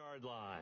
6-yard line.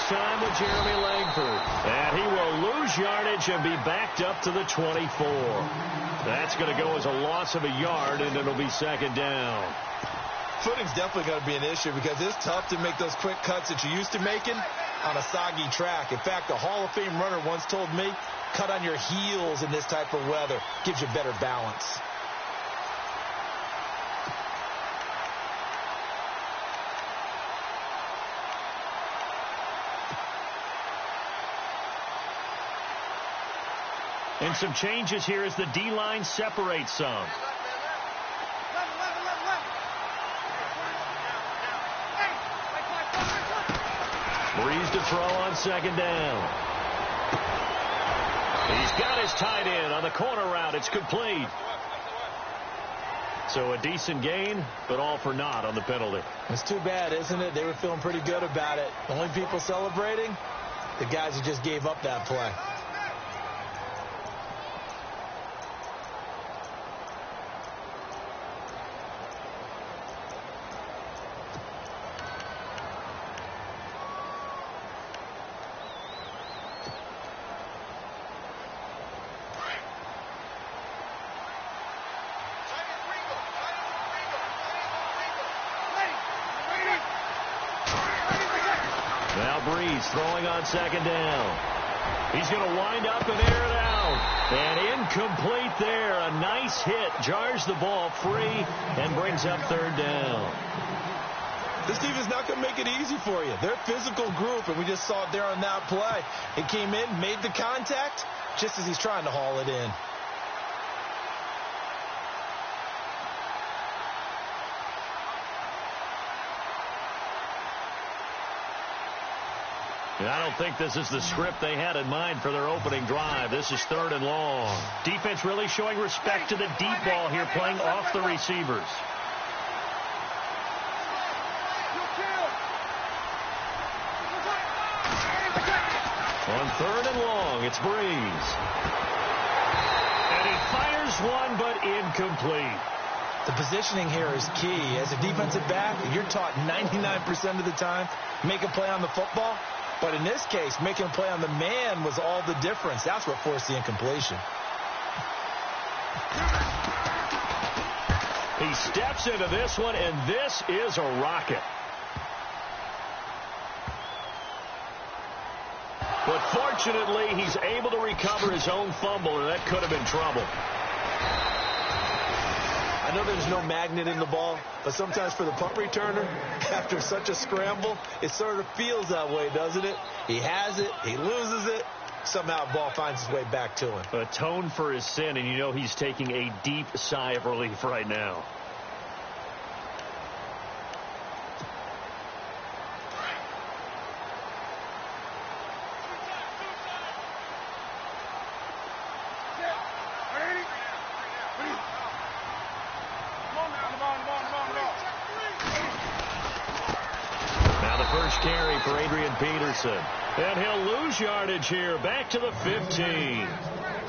Time with Jeremy Langford, and he will lose yardage and be backed up to the 24. That's going to go as a loss of a yard, and it'll be second down. Footing's definitely going to be an issue because it's tough to make those quick cuts that you're used to making on a soggy track. In fact, a Hall of Fame runner once told me, cut on your heels in this type of weather. Gives you better balance. And some changes here as the D-line separates some. Breeze to throw on second down. He's got his tight end on the corner route. It's complete. So a decent gain, but all for naught on the penalty. It's too bad, isn't it? They were feeling pretty good about it. The only people celebrating, the guys who just gave up that play. Throwing on second down. He's going to wind up and air it out. And incomplete there. A nice hit. Jars the ball free and brings up third down. This team is not going to make it easy for you. They're a physical group, and we just saw it there on that play. He came in, made the contact, just as he's trying to haul it in. I don't think this is the script they had in mind for their opening drive. This is third and long. Defense really showing respect to the deep ball here, playing off the receivers. On third and long, it's Breeze. And he fires one, but incomplete. The positioning here is key. As a defensive back, you're taught 99% of the time, make a play on the football. But in this case, making a play on the man was all the difference. That's what forced the incompletion. He steps into this one, and this is a rocket. But fortunately, he's able to recover his own fumble, or that could have been trouble. I know there's no magnet in the ball, but sometimes for the punt returner, after such a scramble, it sort of feels that way, doesn't it? He has it, he loses it, somehow the ball finds its way back to him. Atone for his sin, and you know he's taking a deep sigh of relief right now. And he'll lose yardage here, back to the 15.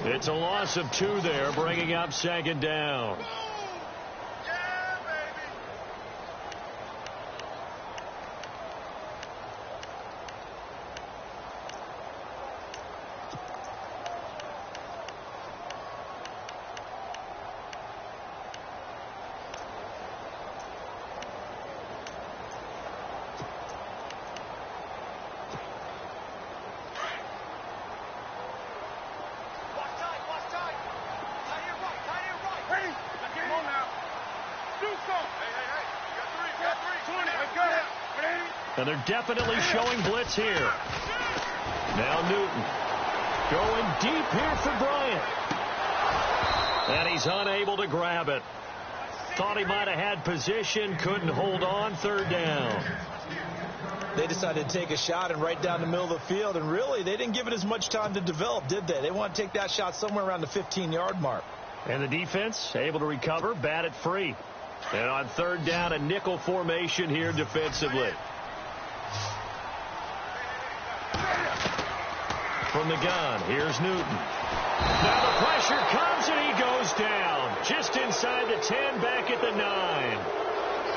It's a loss of 2 there, bringing up second down. And they're definitely showing blitz here. Now Newton going deep here for Bryant. And he's unable to grab it. Thought he might have had position, couldn't hold on, third down. They decided to take a shot and right down the middle of the field, and really, they didn't give it as much time to develop, did they? They want to take that shot somewhere around the 15-yard mark. And the defense able to recover, bat it free. And on third down, a nickel formation here defensively. From the gun, here's Newton. Now the pressure comes and he goes down. Just inside the 10, back at the 9.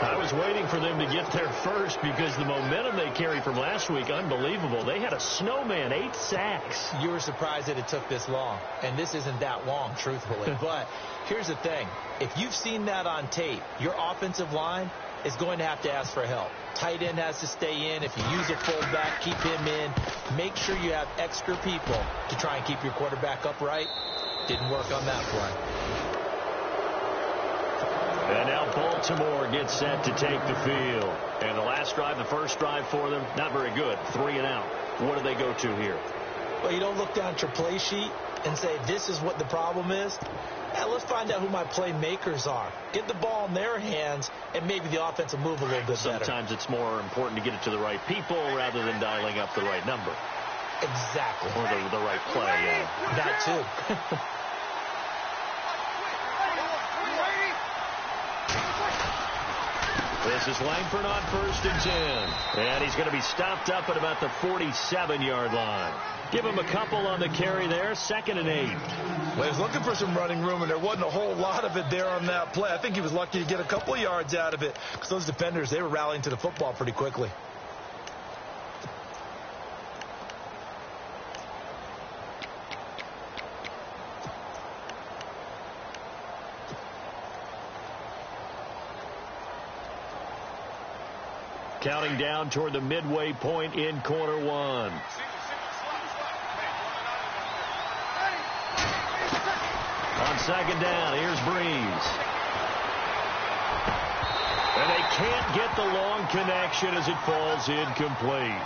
I was waiting for them to get there first because the momentum they carried from last week, unbelievable. They had a snowman, 8 sacks. You were surprised that it took this long, and this isn't that long, truthfully. But here's the thing. If you've seen that on tape, your offensive line is going to have to ask for help. Tight end has to stay in. If you use a fullback, keep him in. Make sure you have extra people to try and keep your quarterback upright. Didn't work on that play. And now Baltimore gets set to take the field. And the last drive, the first drive for them, not very good. 3 and out. What do they go to here? Well, you don't look down at your play sheet and say, this is what the problem is. Yeah, let's find out who my playmakers are. Get the ball in their hands, and maybe the offense will move a little bit better. Sometimes it's more important to get it to the right people rather than dialing up the right number. Exactly. Or the right play, yeah. That too. This is Langford on 1st and 10. And he's going to be stopped up at about the 47-yard line. Give him a couple on the carry there. 2nd and 8. Well, he was looking for some running room, and there wasn't a whole lot of it there on that play. I think he was lucky to get a couple of yards out of it because those defenders, they were rallying to the football pretty quickly. Counting down toward the midway point in quarter 1. On 2nd down, here's Breeze. And they can't get the long connection as it falls incomplete.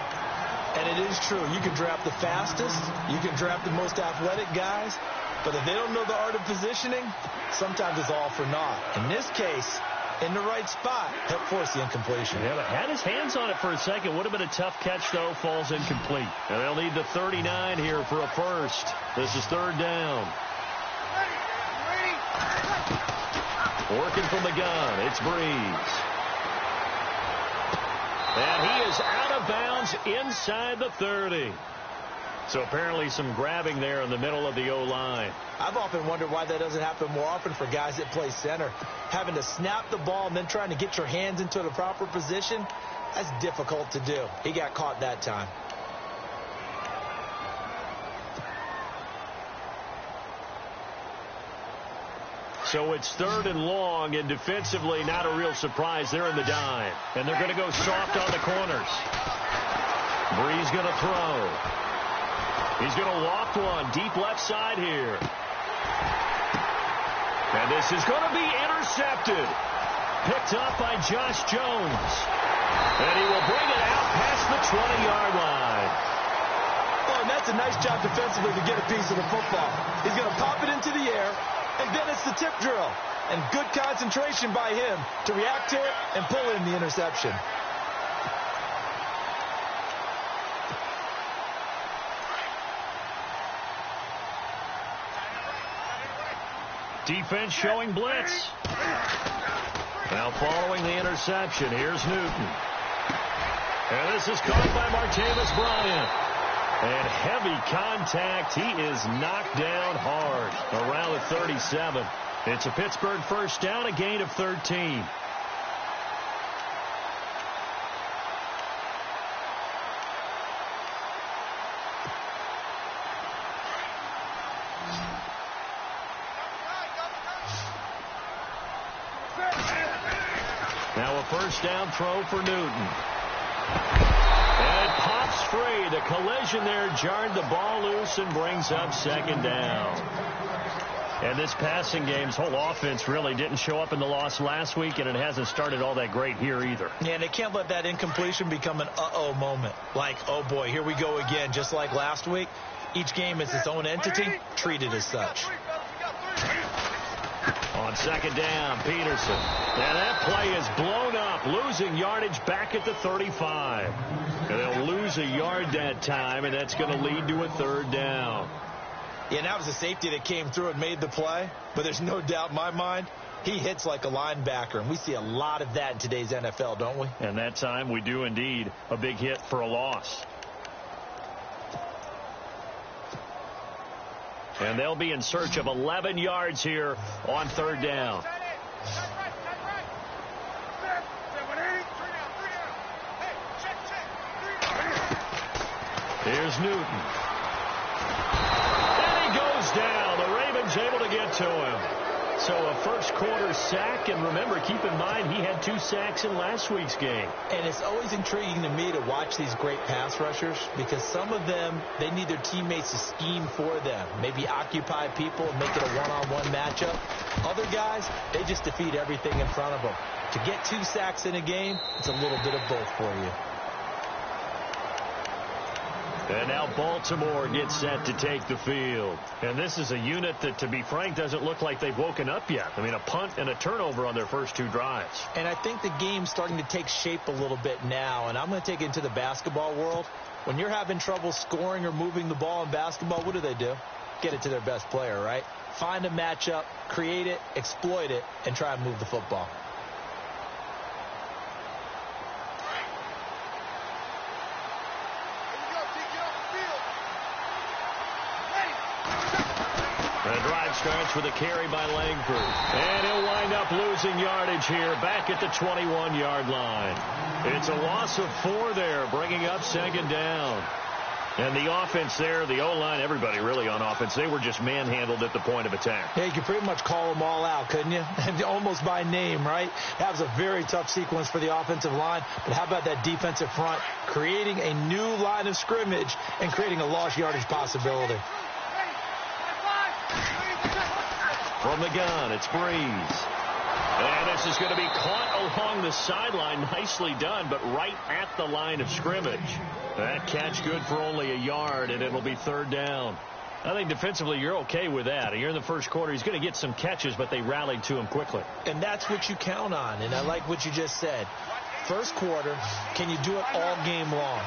And it is true. You can draft the fastest. You can draft the most athletic guys. But if they don't know the art of positioning, sometimes it's all for naught. In this case, in the right spot, help force the incompletion. Yeah, but had his hands on it for a second. Would have been a tough catch, though. Falls incomplete. And they'll need the 39 here for a first. This is 3rd down. Working from the gun, it's Breeze. And he is out of bounds inside the 30. So apparently some grabbing there in the middle of the O-line. I've often wondered why that doesn't happen more often for guys that play center. Having to snap the ball and then trying to get your hands into the proper position, that's difficult to do. He got caught that time. So it's 3rd and long, and defensively not a real surprise. They're in the dime, and they're going to go soft on the corners. Breeze going to throw. He's going to loft one deep left side here. And this is going to be intercepted. Picked up by Josh Jones. And he will bring it out past the 20-yard line. Oh, and that's a nice job defensively to get a piece of the football. He's going to pop it into the air, and then it's the tip drill. And good concentration by him to react to it and pull in the interception. Defense showing blitz. Now following the interception, here's Newton. And this is caught by Martavis Bryant. And heavy contact. He is knocked down hard around the 37. It's a Pittsburgh first down, a gain of 13. Now a first down throw for Newton. And it pops free. The collision there jarred the ball loose and brings up 2nd down. And this passing game's whole offense really didn't show up in the loss last week, and it hasn't started all that great here either. Yeah, and they can't let that incompletion become an uh-oh moment. Like, oh boy, here we go again, just like last week. Each game is its own entity, treated as such. On second down, Peterson. And that play is blown up, losing yardage back at the 35. And they'll lose a yard that time, and that's going to lead to a third down. Yeah, and that was a safety that came through and made the play. But there's no doubt in my mind, he hits like a linebacker. And we see a lot of that in today's NFL, don't we? And that time we do indeed. A big hit for a loss. And they'll be in search of 11 yards here on third down. Here's Newton. And he goes down. The Ravens able to get to him. So a first quarter sack, and remember, keep in mind, he had 2 sacks in last week's game. And it's always intriguing to me to watch these great pass rushers because some of them, they need their teammates to scheme for them. Maybe occupy people and make it a one-on-one matchup. Other guys, they just defeat everything in front of them. To get 2 sacks in a game, it's a little bit of both for you. And now Baltimore gets set to take the field. And this is a unit that, to be frank, doesn't look like they've woken up yet. I mean, a punt and a turnover on their first 2 drives. And I think the game's starting to take shape a little bit now. And I'm going to take it into the basketball world. When you're having trouble scoring or moving the ball in basketball, what do? Get it to their best player, right? Find a matchup, create it, exploit it, and try and move the football. The drive starts with a carry by Langford. And he'll wind up losing yardage here back at the 21-yard line. It's a loss of 4 there, bringing up second down. And the offense there, the O-line, everybody really on offense, they were just manhandled at the point of attack. Yeah, you could pretty much call them all out, couldn't you? Almost by name, right? That was a very tough sequence for the offensive line. But how about that defensive front creating a new line of scrimmage and creating a lost yardage possibility? From the gun, it's Breeze. And this is going to be caught along the sideline. Nicely done, but right at the line of scrimmage. That catch good for only a yard, and it'll be third down. I think defensively you're okay with that. Here in the first quarter, he's going to get some catches, but they rallied to him quickly. And that's what you count on, and I like what you just said. First quarter, can you do it all game long?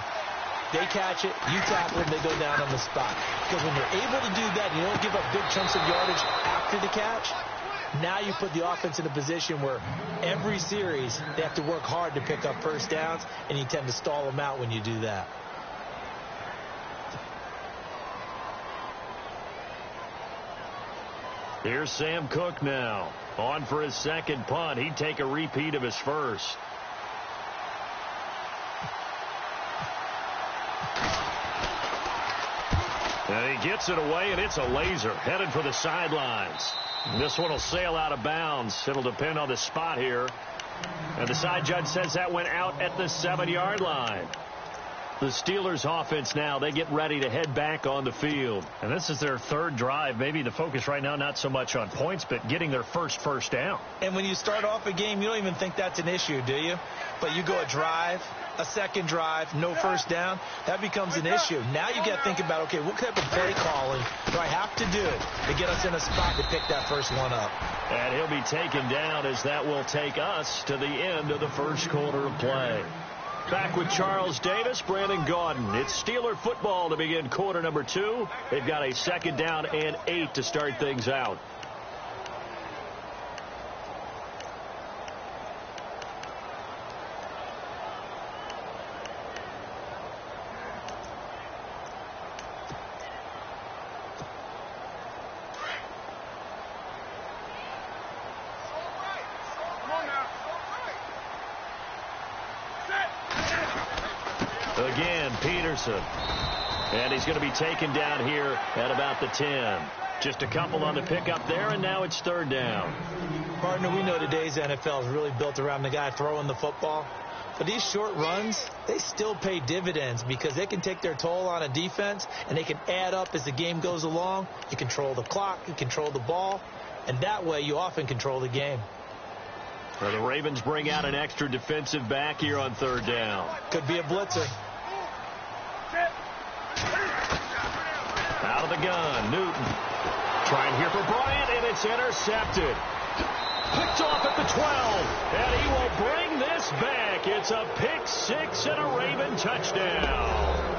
They catch it, you tackle them, they go down on the spot. Because when you're able to do that, and you don't give up big chunks of yardage after the catch, now you put the offense in a position where every series they have to work hard to pick up first downs, and you tend to stall them out when you do that. Here's Sam Cook now. On for his second punt. He'd take a repeat of his first. And he gets it away, and it's a laser headed for the sidelines. This one will sail out of bounds. It'll depend on the spot here. And the side judge says that went out at the 7-yard line. The Steelers offense now, they get ready to head back on the field. And this is their third drive. Maybe the focus right now not so much on points, but getting their first down. And when you start off a game, you don't even think that's an issue, do you? But you go a drive, a second drive, no first down, that becomes an issue. Now you got to think about, okay, what type of play calling do I have to do to get us in a spot to pick that first one up? And he'll be taken down as that will take us to the end of the first quarter of play. Back with Charles Davis, Brandon Gaudin. It's Steeler football to begin quarter number 2. They've got a second down and 8 to start things out. Again, Peterson. And he's going to be taken down here at about the 10. Just a couple on the pickup there, and now it's third down. Partner, we know today's NFL is really built around the guy throwing the football. But these short runs, they still pay dividends because they can take their toll on a defense, and they can add up as the game goes along. You control the clock, you control the ball, and that way you often control the game. Well, the Ravens bring out an extra defensive back here on third down. Could be a blitzer. Out of the gun, Newton. Trying here for Bryant, and it's intercepted. Picked off at the 12, and he will bring this back. It's a pick six and a Raven touchdown.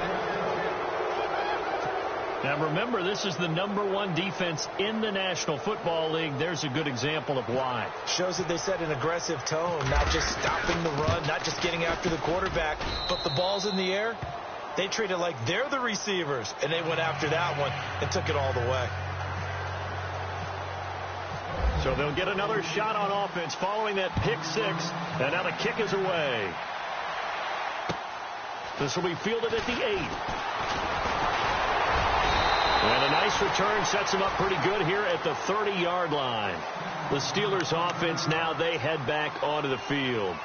Now remember, this is the #1 defense in the National Football League. There's a good example of why. Shows that they set an aggressive tone, not just stopping the run, not just getting after the quarterback, but the ball's in the air. They treat it like they're the receivers, and they went after that one and took it all the way. So they'll get another shot on offense following that pick six, and now the kick is away. This will be fielded at the 8. And a nice return sets him up pretty good here at the 30-yard line. The Steelers offense now, they head back onto the field.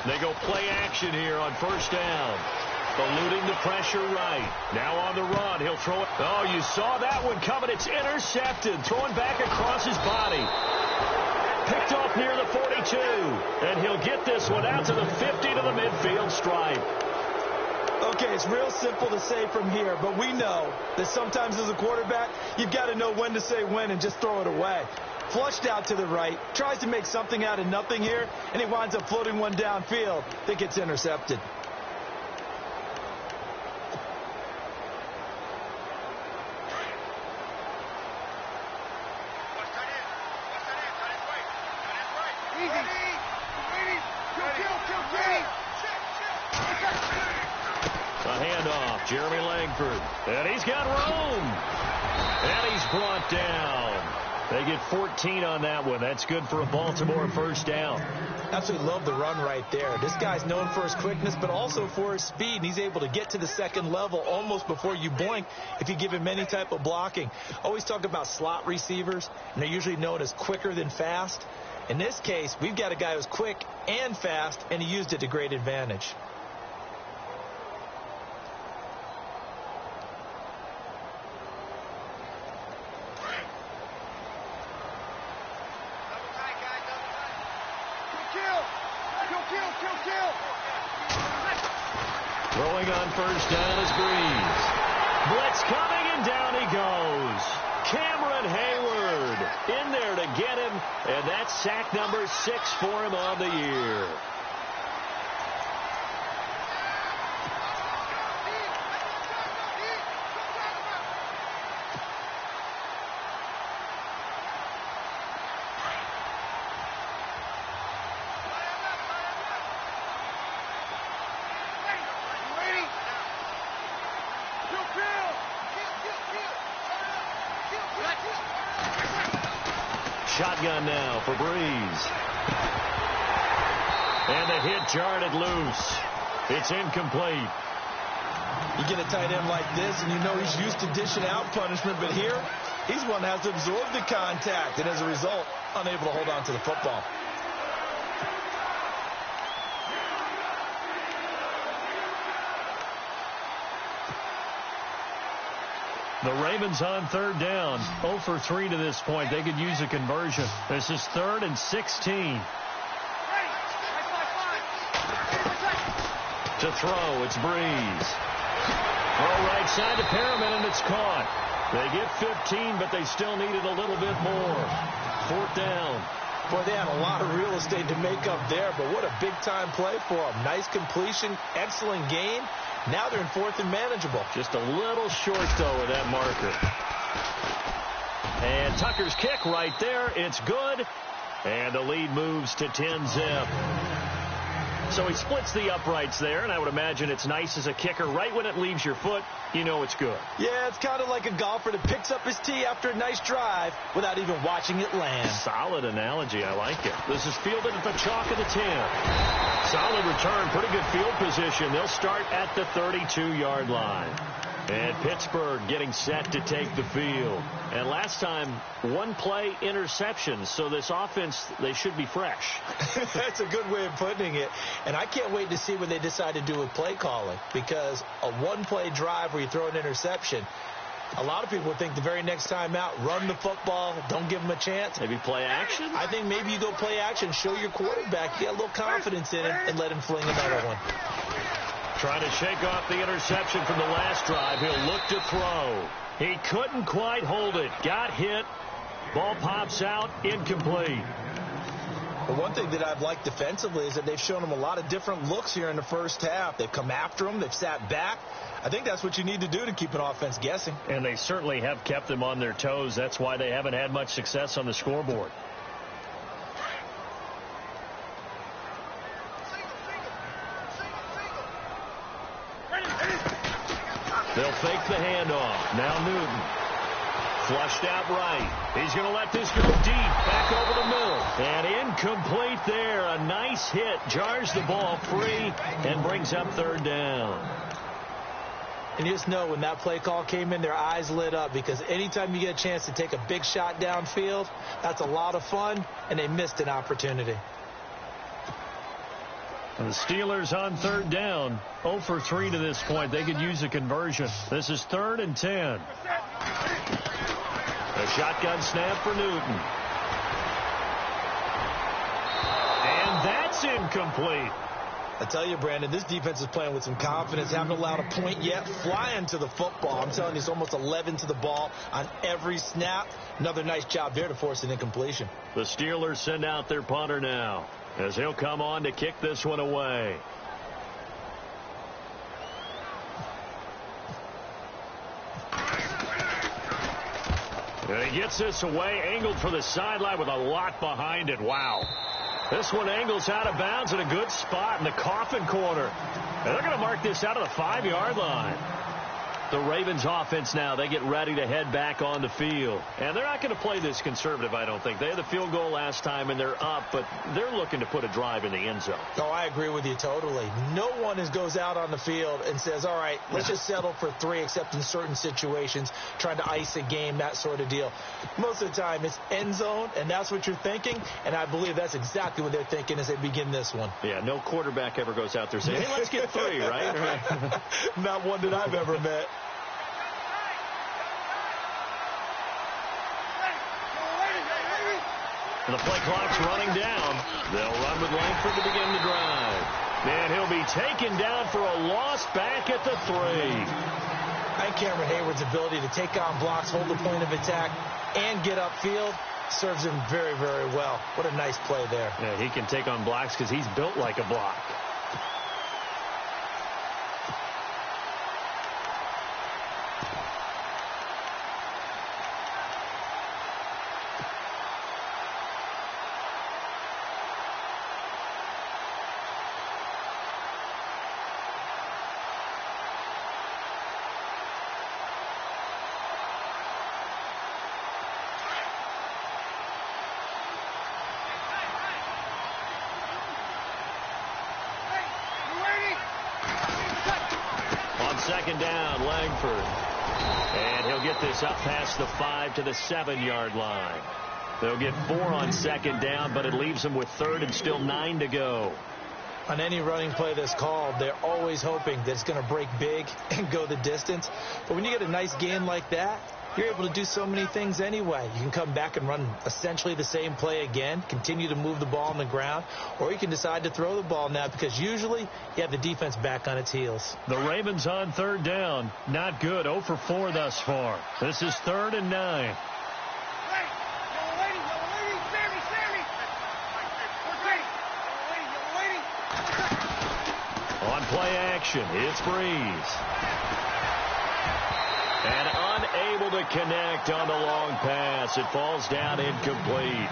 They go play action here on first down. Eluding the pressure right. Now on the run. He'll throw it. Oh, you saw that one coming. It's intercepted. Throwing back across his body. Picked off near the 42. And he'll get this one out to the 50 to the midfield stripe. Okay, it's real simple to say from here, but we know that sometimes as a quarterback, you've got to know when to say when and just throw it away. Flushed out to the right, tries to make something out of nothing here, and he winds up floating one downfield that gets intercepted. A handoff, Jeremy Langford. And he's got room. And he's brought down. They get 14 on that one. That's good for a Baltimore first down. Absolutely love the run right there. This guy's known for his quickness, but also for his speed. And he's able to get to the second level almost before you blink if you give him any type of blocking. Always talk about slot receivers, and they're usually known as quicker than fast. In this case, we've got a guy who's quick and fast, and he used it to great advantage. Throwing on first down is Breeze. Blitz coming, and down he goes. Cameron Hayward in there to get him, and that's sack number 6 for him on the year. Shotgun now for Breeze. And the hit jarred loose. It's incomplete. You get a tight end like this, and you know he's used to dishing out punishment, but here, he's one that has to absorb the contact, and as a result, unable to hold on to the football. The Ravens on third down, 0 for 3 to this point. They could use a conversion. This is 3rd and 16. To throw, it's Breeze. Throw right side to Perriman, and it's caught. They get 15, but they still needed a little bit more. 4th down. Boy, they had a lot of real estate to make up there, but what a big-time play for them. Nice completion, excellent gain. Now they're in 4th and manageable. Just a little short, though, with that marker. And Tucker's kick right there. It's good. And the lead moves to 10-zip. So he splits the uprights there, and I would imagine it's nice as a kicker. Right when it leaves your foot, you know it's good. Yeah, it's kind of like a golfer that picks up his tee after a nice drive without even watching it land. Solid analogy. I like it. This is fielded at the chalk of the 10. Solid return. Pretty good field position. They'll start at the 32-yard line. And Pittsburgh getting set to take the field. And last time, one-play interceptions. So this offense, they should be fresh. That's a good way of putting it. And I can't wait to see what they decide to do with play calling. Because a one-play drive where you throw an interception, a lot of people would think the very next time out, run the football, don't give them a chance. Maybe play action? I think maybe you go play action, show your quarterback, get a little confidence in him, and let him fling another one. Trying to shake off the interception from the last drive. He'll look to throw. He couldn't quite hold it. Got hit. Ball pops out. Incomplete. The one thing that I've liked defensively is that they've shown him a lot of different looks here in the first half. They've come after him. They've sat back. I think that's what you need to do to keep an offense guessing. And they certainly have kept them on their toes. That's why they haven't had much success on the scoreboard. They'll fake the handoff. Now Newton. Flushed out right. He's going to let this go deep. Back over the middle. And incomplete there. A nice hit. Jars the ball free and brings up third down. And you just know when that play call came in, their eyes lit up, because anytime you get a chance to take a big shot downfield, that's a lot of fun, and they missed an opportunity. And the Steelers on third down, 0 for 3 to this point. They could use a conversion. This is 3rd and 10. A shotgun snap for Newton. And that's incomplete. I tell you, Brandon, this defense is playing with some confidence. Haven't allowed a point yet. Flying to the football. I'm telling you, it's almost 11 to the ball on every snap. Another nice job there to force an incompletion. The Steelers send out their punter now, as he'll come on to kick this one away. And he gets this away, angled for the sideline with a lot behind it. Wow. This one angles out of bounds in a good spot in the coffin corner. And they're going to mark this out of the 5-yard line. The Ravens offense now, they get ready to head back on the field. And they're not going to play this conservative, I don't think. They had the field goal last time, and they're up, but they're looking to put a drive in the end zone. Oh, I agree with you totally. No one goes out on the field and says, all right, let's just settle for 3, except in certain situations, trying to ice a game, that sort of deal. Most of the time, it's end zone, and that's what you're thinking, and I believe that's exactly what they're thinking as they begin this one. Yeah, no quarterback ever goes out there saying, hey, let's get 3, right? Not one that I've ever met. And the play clock's running down. They'll run with Langford to begin the drive. And he'll be taken down for a loss back at the 3. I think Cameron Hayward's ability to take on blocks, hold the point of attack, and get upfield serves him very, very well. What a nice play there. Yeah, he can take on blocks because he's built like a block. Second down, Langford. And he'll get this up past the 5 to the 7-yard line. They'll get 4 on second down, but it leaves them with 3rd and still 9 to go. On any running play that's called, they're always hoping that it's going to break big and go the distance. But when you get a nice gain like that, you're able to do so many things anyway. You can come back and run essentially the same play again, continue to move the ball on the ground, or you can decide to throw the ball now because usually you have the defense back on its heels. The Ravens on third down. Not good. 0 for 4 thus far. This is 3rd and 9. On play action, it's Breeze. And unable unable to connect on the long pass. It falls down incomplete.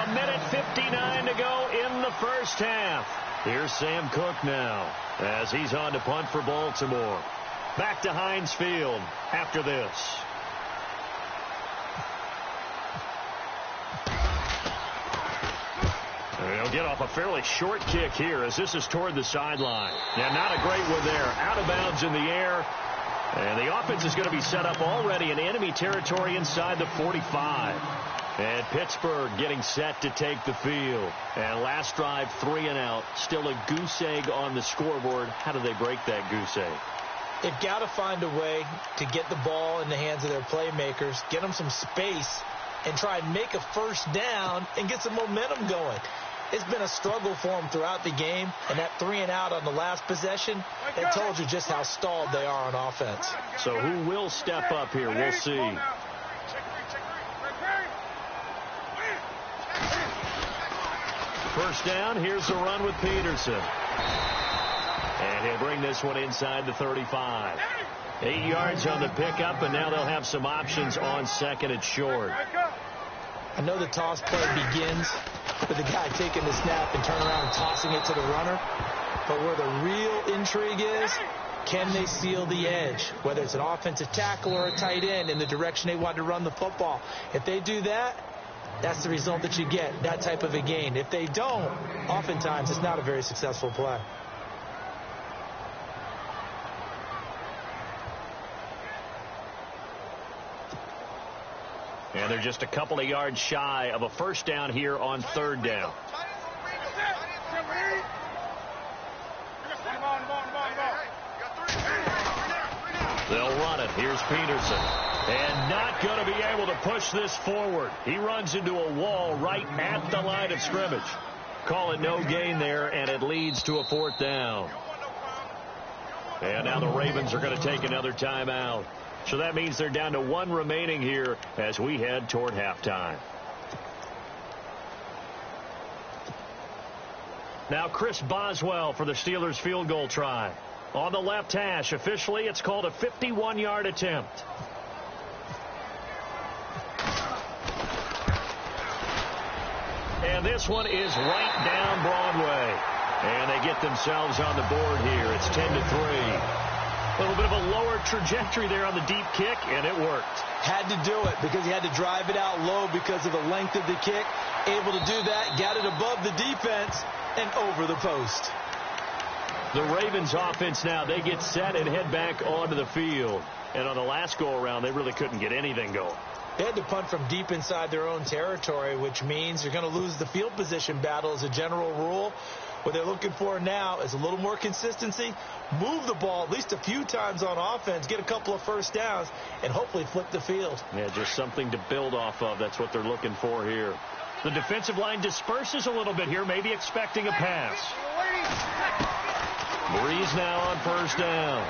1:59 to go in the first half. Here's Sam Cook now as he's on to punt for Baltimore. Back to Heinz Field after this. They'll get off a fairly short kick here as this is toward the sideline. Yeah, not a great one there. Out of bounds in the air. And the offense is going to be set up already in enemy territory inside the 45. And Pittsburgh getting set to take the field. And last drive, 3 and out. Still a goose egg on the scoreboard. How do they break that goose egg? They've got to find a way to get the ball in the hands of their playmakers, get them some space, and try and make a first down and get some momentum going. It's been a struggle for them throughout the game, and that 3 and out on the last possession, that told you just how stalled they are on offense. So who will step up here? We'll see. First down, here's the run with Peterson. And he'll bring this one inside the 35. 8 yards on the pickup, and now they'll have some options on second and short. I know the toss play begins with the guy taking the snap and turning around and tossing it to the runner. But where the real intrigue is, can they seal the edge? Whether it's an offensive tackle or a tight end in the direction they want to run the football. If they do that, that's the result that you get, that type of a gain. If they don't, oftentimes it's not a very successful play. And they're just a couple of yards shy of a first down here on third down. They'll run it. Here's Peterson. And not going to be able to push this forward. He runs into a wall right at the line of scrimmage. Call it no gain there, and it leads to a fourth down. And now the Ravens are going to take another timeout. So that means they're down to 1 remaining here as we head toward halftime. Now Chris Boswell for the Steelers field goal try. On the left hash, officially it's called a 51-yard attempt. And this one is right down Broadway. And they get themselves on the board here. It's 10-3. A little bit of a lower trajectory there on the deep kick, and it worked. Had to do it because he had to drive it out low because of the length of the kick. Able to do that, got it above the defense and over the post. The Ravens offense now, they get set and head back onto the field. And on the last go-around, they really couldn't get anything going. They had to punt from deep inside their own territory, which means you're going to lose the field position battle as a general rule. What they're looking for now is a little more consistency, move the ball at least a few times on offense, get a couple of first downs, and hopefully flip the field. Yeah, just something to build off of. That's what they're looking for here. The defensive line disperses a little bit here, maybe expecting a pass. Breeze now on first down.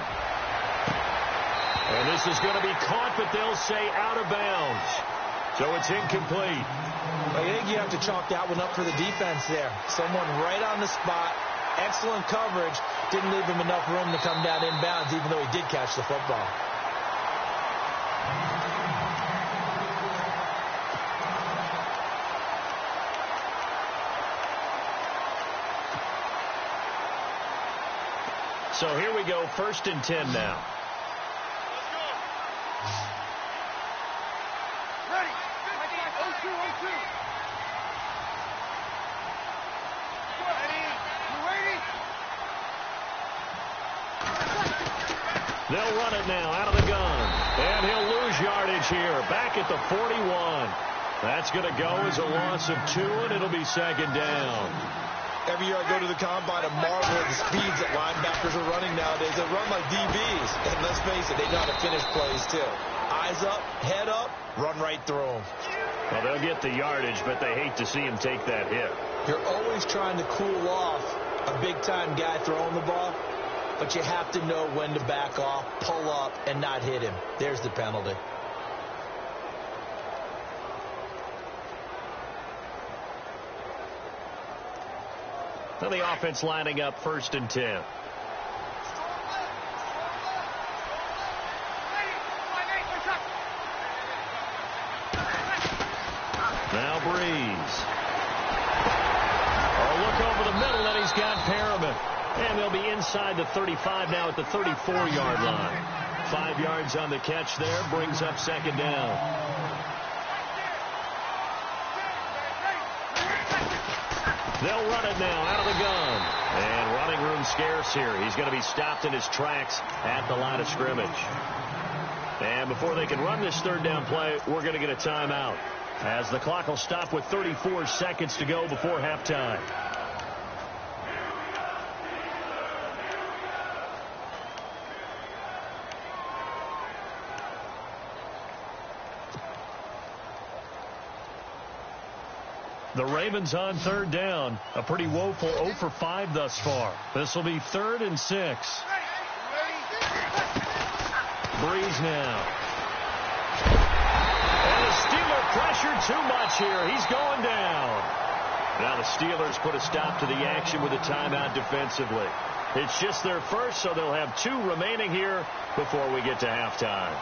And this is going to be caught, but they'll say out of bounds. So it's incomplete. I think you have to chalk that one up for the defense there. Someone right on the spot, excellent coverage, didn't leave him enough room to come down inbounds, even though he did catch the football. So here we go, 1st and 10 now. They'll run it now out of the gun. And he'll lose yardage here. Back at the 41. That's going to go as a loss of 2, and it'll be 2nd down. Every year I go to the combine and marvel at the speeds that linebackers are running nowadays. They run like DBs. And let's face it, they know how to finish plays too. Eyes up, head up, run right through them. Well, they'll get the yardage, but they hate to see him take that hit. You're always trying to cool off a big-time guy throwing the ball, but you have to know when to back off, pull up, and not hit him. There's the penalty. Now the offense lining up 1st and 10. Now Breeze. A look over the middle, and he's got Perriman. And they'll be inside the 35 now at the 34-yard line. 5 yards on the catch there, brings up second down. They'll run it now out of the gun. And running room scarce here. He's going to be stopped in his tracks at the line of scrimmage. And before they can run this third down play, we're going to get a timeout, as the clock will stop with 34 seconds to go before halftime. The Ravens on third down. A pretty woeful 0 for 5 thus far. This will be 3rd and 6. Breeze now. And the Steeler pressure too much here. He's going down. Now the Steelers put a stop to the action with a timeout defensively. It's just their first, so they'll have 2 remaining here before we get to halftime.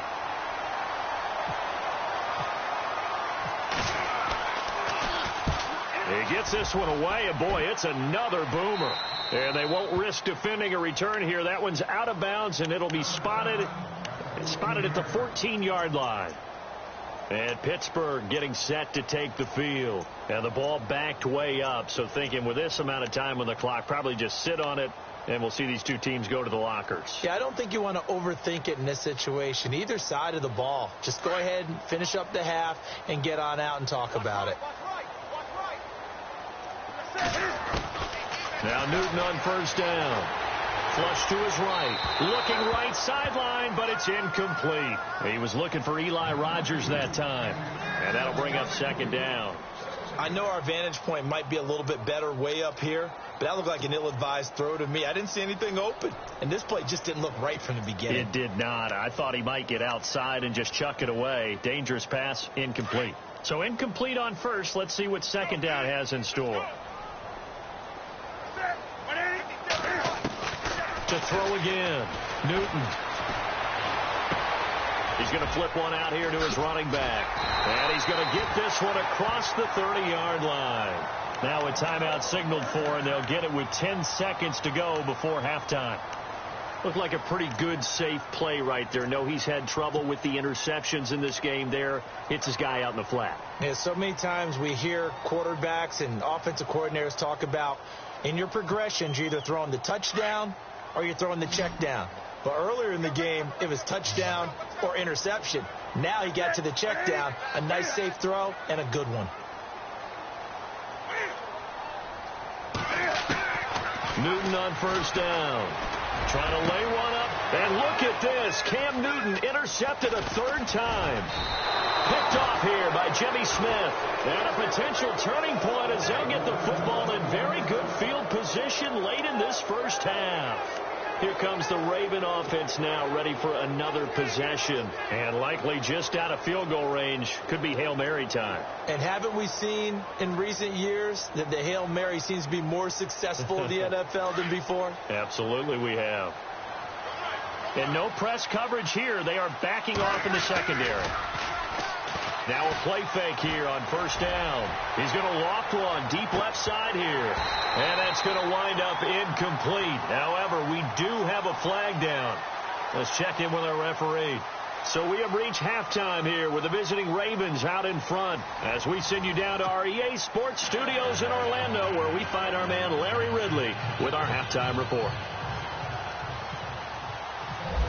He gets this one away, and boy, it's another boomer. And they won't risk defending a return here. That one's out of bounds, and it'll be spotted at the 14-yard line. And Pittsburgh getting set to take the field. And the ball backed way up, so thinking with this amount of time on the clock, probably just sit on it, and we'll see these 2 teams go to the lockers. Yeah, I don't think you want to overthink it in this situation. Either side of the ball. Just go ahead and finish up the half and get on out and talk about it. Now Newton on first down. Flush to his right. Looking right sideline, but it's incomplete. He was looking for Eli Rogers that time. And that'll bring up second down. I know our vantage point might be a little bit better way up here, but that looked like an ill-advised throw to me. I didn't see anything open, and this play just didn't look right from the beginning. It did not. I thought he might get outside and just chuck it away. Dangerous pass, incomplete. So incomplete on first. Let's see what second down has in store. To throw again. Newton. He's going to flip one out here to his running back. And he's going to get this one across the 30-yard line. Now a timeout signaled for, and they'll get it with 10 seconds to go before halftime. Looked like a pretty good, safe play right there. No, he's had trouble with the interceptions in this game there. Hits his guy out in the flat. Yeah, so many times we hear quarterbacks and offensive coordinators talk about in your progressions, you're either throwing the touchdown or you're throwing the check down. But earlier in the game, it was touchdown or interception. Now he got to the check down, a nice safe throw, and a good one. Newton on first down. Trying to lay one up. And look at this. Cam Newton intercepted a 3rd time. Picked off here by Jimmy Smith. And a potential turning point as they'll get the football in very good field position late in this first half. Here comes the Raven offense now, ready for another possession. And likely just out of field goal range. Could be Hail Mary time. And haven't we seen in recent years that the Hail Mary seems to be more successful in the NFL than before? Absolutely we have. And no press coverage here. They are backing off in the secondary. Now a play fake here on first down. He's going to loft one deep left side here. And that's going to wind up incomplete. However, we do have a flag down. Let's check in with our referee. So we have reached halftime here with the visiting Ravens out in front as we send you down to our EA Sports Studios in Orlando, where we find our man Larry Ridley with our halftime report.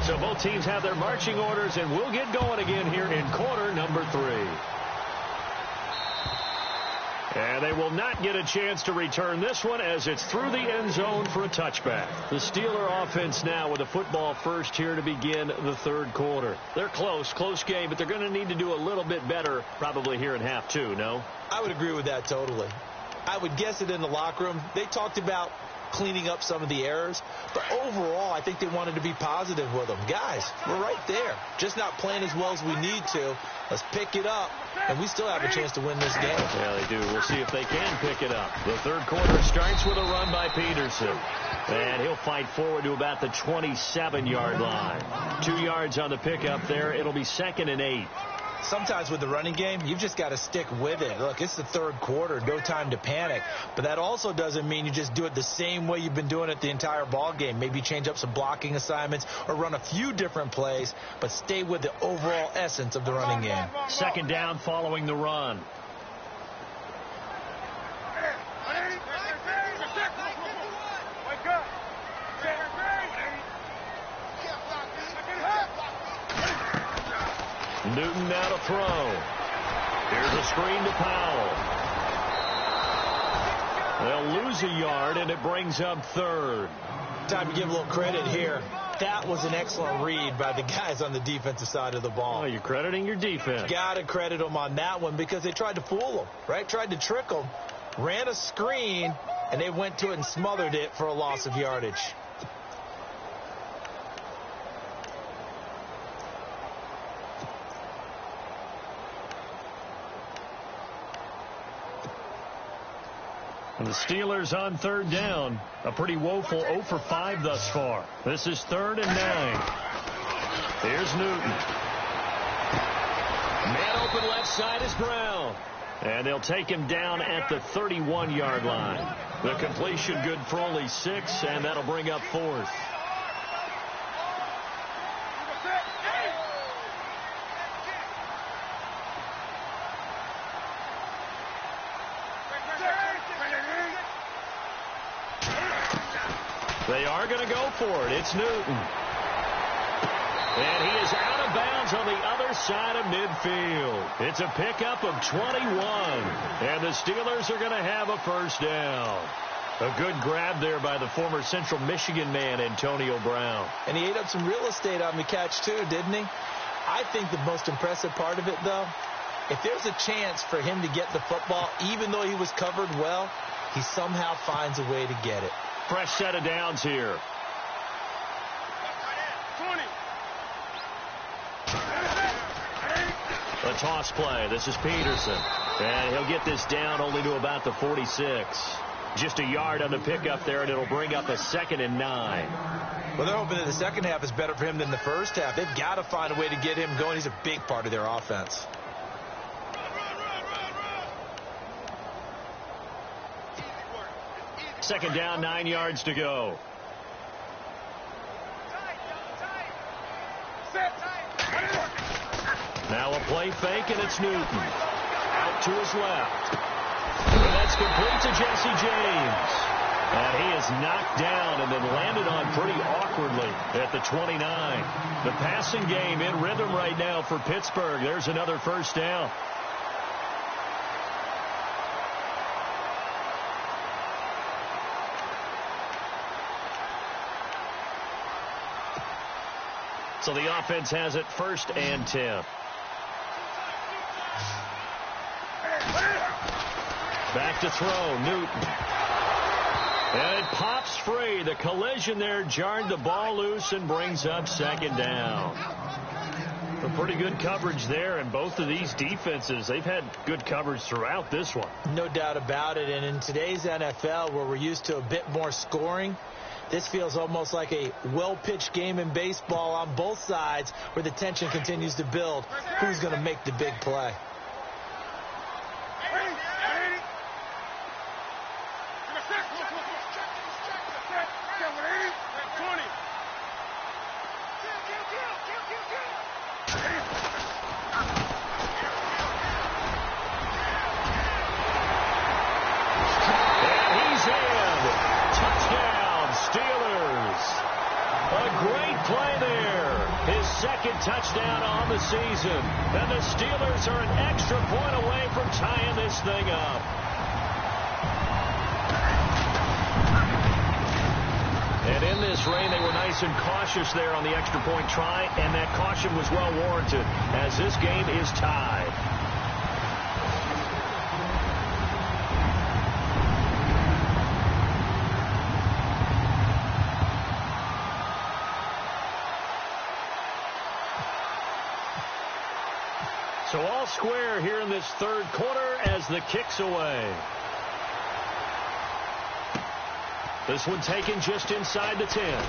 So both teams have their marching orders, and we'll get going again here in quarter number 3. And they will not get a chance to return this one as it's through the end zone for a touchback. The Steeler offense now with a football first here to begin the 3rd quarter. They're close game, but they're going to need to do a little bit better probably here in half 2, no? I would agree with that totally. I would guess it in the locker room. They talked about cleaning up some of the errors, but overall I think they wanted to be positive with them. Guys, we're right there, just not playing as well as we need to. Let's pick it up, and we still have a chance to win this game. Yeah, they do. We'll see if they can pick it up. The 3rd quarter starts with a run by Peterson, and he'll fight forward to about the 27-yard line. 2 yards on the pickup there. It'll be 2nd and 8. Sometimes with the running game, you've just got to stick with it. Look, it's the third quarter, no time to panic. But that also doesn't mean you just do it the same way you've been doing it the entire ball game. Maybe change up some blocking assignments or run a few different plays, but stay with the overall essence of the running game. Second down following the run. Newton now to throw. Here's a screen to Powell. They'll lose a yard, and it brings up third. Time to give a little credit here. That was an excellent read by the guys on the defensive side of the ball. Oh, you're crediting your defense. Got to credit them on that one because they tried to fool them, right? Tried to trick them. Ran a screen, and they went to it and smothered it for a loss of yardage. And the Steelers on third down. A pretty woeful 0 for 5 thus far. This is 3rd and 9. Here's Newton. Man open left side is Brown. And they'll take him down at the 31-yard line. The completion good for only 6, and that'll bring up 4th. They are going to go for it. It's Newton. And he is out of bounds on the other side of midfield. It's a pickup of 21. And the Steelers are going to have a first down. A good grab there by the former Central Michigan man, Antonio Brown. And he ate up some real estate on the catch, too, didn't he? I think the most impressive part of it, though, if there's a chance for him to get the football, even though he was covered well, he somehow finds a way to get it. Fresh set of downs here. 20. A toss play. This is Peterson. And he'll get this down only to about the 46. Just a yard on the pickup there, and it'll bring up a 2nd and 9. Well, they're hoping that the second half is better for him than the first half. They've got to find a way to get him going. He's a big part of their offense. Second down, 9 yards to go. Now a play fake, and it's Newton. Out to his left. And that's complete to Jesse James. And he is knocked down and then landed on pretty awkwardly at the 29. The passing game in rhythm right now for Pittsburgh. There's another first down. So the offense has it 1st and 10. Back to throw, Newton. And it pops free. The collision there jarred the ball loose and brings up 2nd down. A pretty good coverage there, and both of these defenses, they've had good coverage throughout this one. No doubt about it. And in today's NFL, where we're used to a bit more scoring, this feels almost like a well-pitched game in baseball on both sides where the tension continues to build. Who's going to make the big play? Touchdown on the season. And the Steelers are an extra point away from tying this thing up. And in this rain, they were nice and cautious there on the extra point try, and that caution was well warranted as this game is tied. So all square here in this third quarter as the kick's away. This one taken just inside the 10.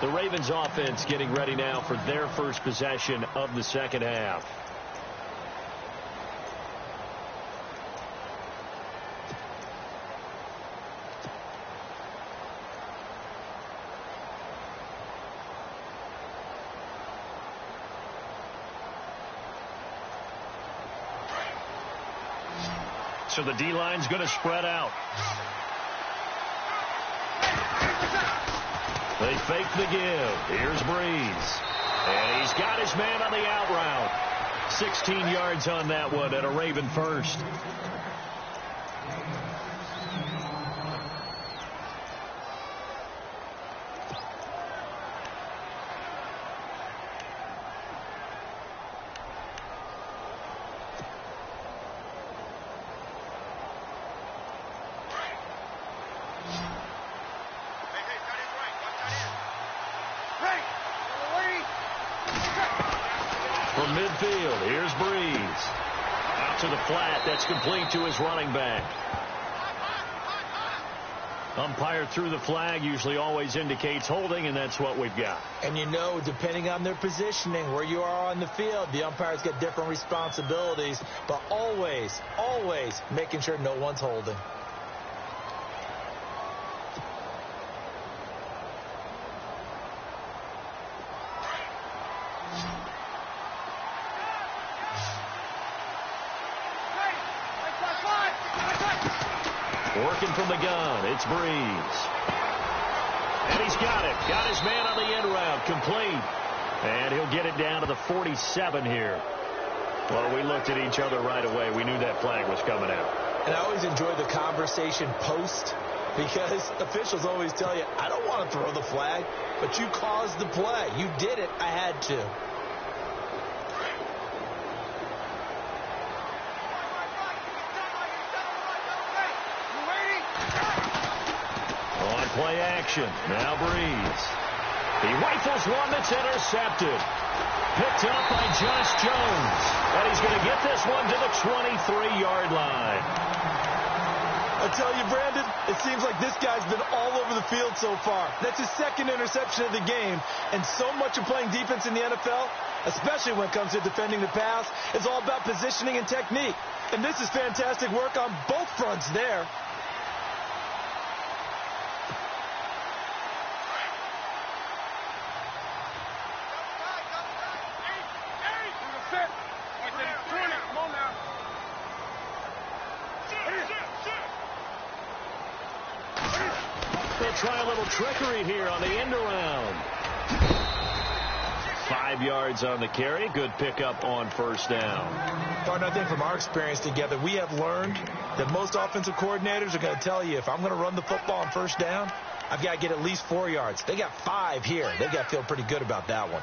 The Ravens offense getting ready now for their first possession of the second half. So the D-line's going to spread out. They fake the give. Here's Breeze. And he's got his man on the out route. 16 yards on that one at a Raven first. From midfield, here's Breeze. Out to the flat. That's complete to his running back. Umpire threw the flag. Usually always indicates holding, and that's what we've got. And you know, depending on their positioning, where you are on the field, the umpires get different responsibilities. But always, always making sure no one's holding. Working from the gun, it's Breeze. And he's got it. Got his man on the end route, complete. And he'll get it down to the 47 here. Well, we looked at each other right away. We knew that flag was coming out. And I always enjoy the conversation post, because officials always tell you, I don't want to throw the flag, but you caused the play. You did it. I had to. Play action. Now Breeze. He rifles one that's intercepted. Picked up by Josh Jones. And he's going to get this one to the 23-yard line. I tell you, Brandon, it seems like this guy's been all over the field so far. That's his second interception of the game. And so much of playing defense in the NFL, especially when it comes to defending the pass, is all about positioning and technique. And this is fantastic work on both fronts there. They'll try a little trickery here on the end around. 5 yards on the carry. Good pickup on first down. Partner, I think from our experience together, we have learned that most offensive coordinators are going to tell you, if I'm going to run the football on first down, I've got to get at least 4 yards. They got 5 here. They've got to feel pretty good about that one.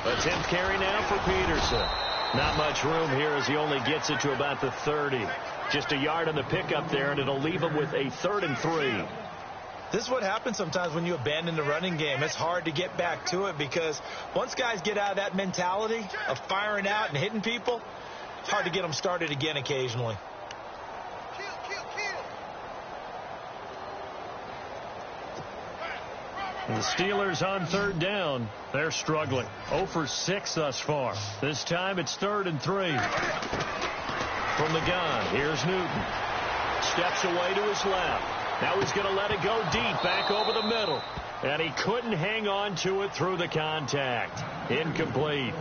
A 10th carry now for Peterson. Not much room here as he only gets it to about the 30. Just a yard on the pickup there, and it'll leave him with a 3rd and 3. This is what happens sometimes when you abandon the running game. It's hard to get back to it because once guys get out of that mentality of firing out and hitting people, it's hard to get them started again occasionally. The Steelers on 3rd down. They're struggling. 0 for 6 thus far. This time it's 3rd and 3. From the gun, here's Newton. Steps away to his left. Now he's going to let it go deep back over the middle. And he couldn't hang on to it through the contact. Incomplete.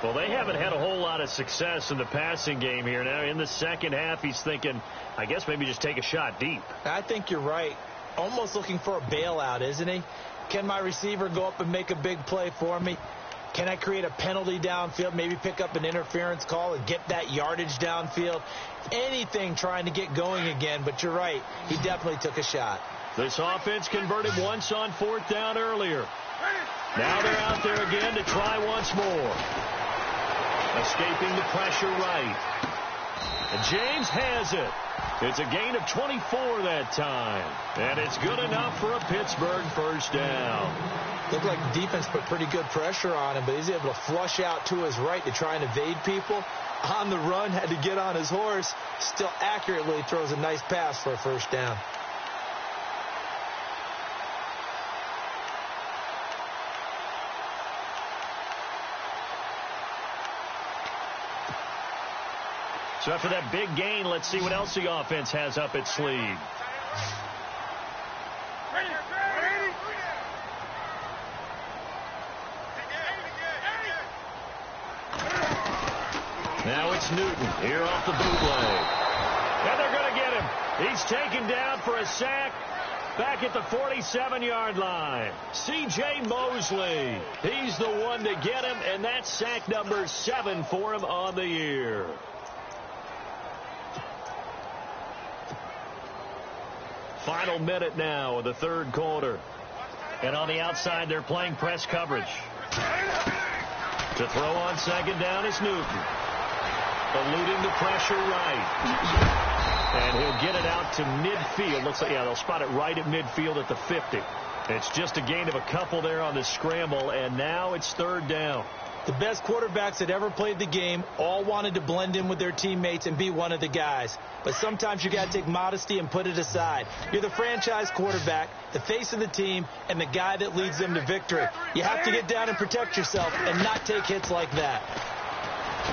Well, they haven't had a whole lot of success in the passing game here. Now in the second half, he's thinking, I guess maybe just take a shot deep. I think you're right. Almost looking for a bailout, isn't he? Can my receiver go up and make a big play for me? Can I create a penalty downfield, maybe pick up an interference call and get that yardage downfield? Anything trying to get going again, but you're right. He definitely took a shot. This offense converted once on 4th down earlier. Now they're out there again to try once more. Escaping the pressure right. James has it. It's a gain of 24 that time. And it's good enough for a Pittsburgh first down. Looked like the defense put pretty good pressure on him, but he's able to flush out to his right to try and evade people. On the run, had to get on his horse. Still accurately throws a nice pass for a first down. So after that big gain, let's see what else the offense has up its sleeve. Now it's Newton here off the bootleg. And they're going to get him. He's taken down for a sack back at the 47-yard line. C.J. Mosley. He's the one to get him, and that's sack number 7 for him on the year. Final minute now of the third quarter. And on the outside, they're playing press coverage. To throw on second down is Newton. Eluding the pressure right. And he'll get it out to midfield. Looks like, yeah, they'll spot it right at midfield at the 50. It's just a gain of a couple there on the scramble, and now it's third down. The best quarterbacks that ever played the game all wanted to blend in with their teammates and be one of the guys. But sometimes you got to take modesty and put it aside. You're the franchise quarterback, the face of the team, and the guy that leads them to victory. You have to get down and protect yourself and not take hits like that.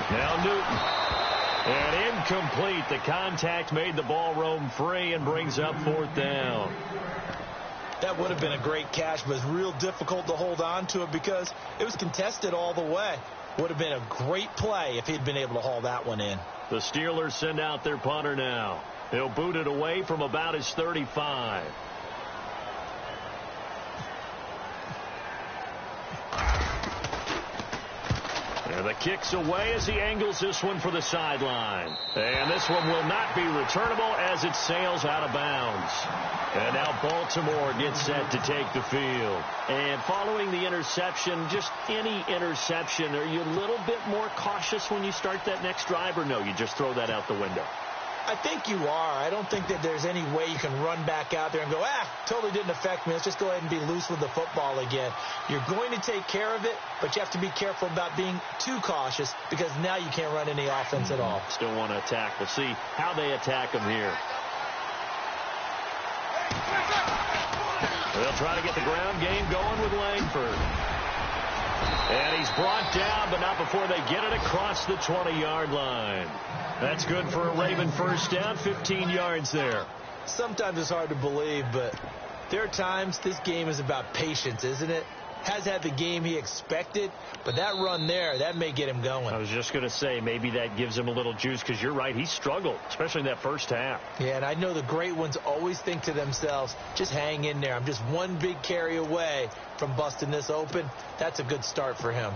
Now Newton. And incomplete. The contact made the ball roam free and brings up fourth down. That would have been a great catch, but it's real difficult to hold on to it because it was contested all the way. Would have been a great play if he'd been able to haul that one in. The Steelers send out their punter now. He'll boot it away from about his 35. And the kick's away as he angles this one for the sideline. And this one will not be returnable as it sails out of bounds. And now Baltimore gets set to take the field. And following the interception, just any interception, are you a little bit more cautious when you start that next drive, or no, you just throw that out the window? I think you are. I don't think that there's any way you can run back out there and go, totally didn't affect me. Let's just go ahead and be loose with the football again. You're going to take care of it, but you have to be careful about being too cautious because now you can't run any offense at all. Still want to attack. We'll see how they attack him here. They'll try to get the ground game going with Langford. And he's brought down, but not before they get it across the 20-yard line. That's good for a Raven first down, 15 yards there. Sometimes it's hard to believe, but there are times this game is about patience, isn't it? Has had the game he expected, but that run there, that may get him going. I was just going to say, maybe that gives him a little juice, because you're right, he struggled, especially in that first half. Yeah, and I know the great ones always think to themselves, just hang in there. I'm just one big carry away from busting this open. That's a good start for him.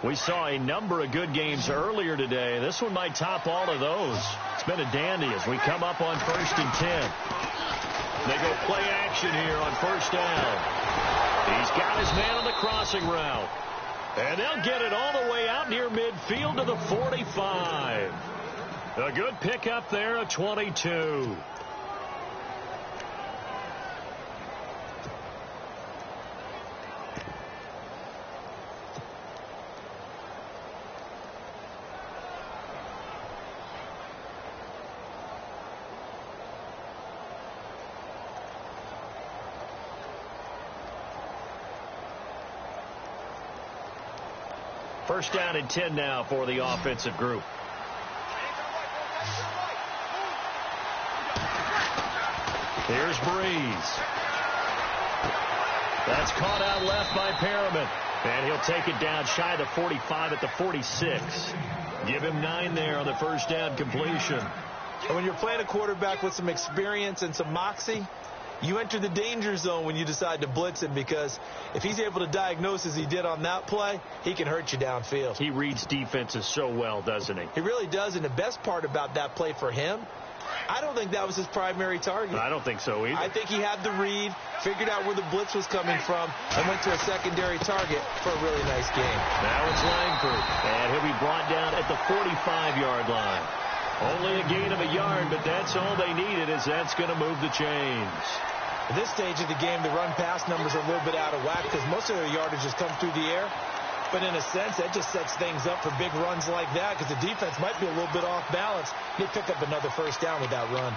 We saw a number of good games earlier today. This one might top all of those. It's been a dandy as we come up on 1st and 10. They go play action here on first down. He's got his man on the crossing route. And they'll get it all the way out near midfield to the 45. A good pickup there, a 22. First down and 10 now for the offensive group. Here's Breeze. That's caught out left by Perriman. And he'll take it down shy of the 45 at the 46. Give him 9 there on the first down completion. And when you're playing a quarterback with some experience and some moxie, you enter the danger zone when you decide to blitz him, because if he's able to diagnose as he did on that play, he can hurt you downfield. He reads defenses so well, doesn't he? He really does, and the best part about that play for him, I don't think that was his primary target. I don't think so either. I think he had the read, figured out where the blitz was coming from, and went to a secondary target for a really nice game. Now it's Langford, and he'll be brought down at the 45-yard line. Only a gain of a yard, but that's all they needed, as that's going to move the chains. At this stage of the game, the run-pass numbers are a little bit out of whack because most of their yardage has come through the air. But in a sense, that just sets things up for big runs like that because the defense might be a little bit off balance. They pick up another first down with that run.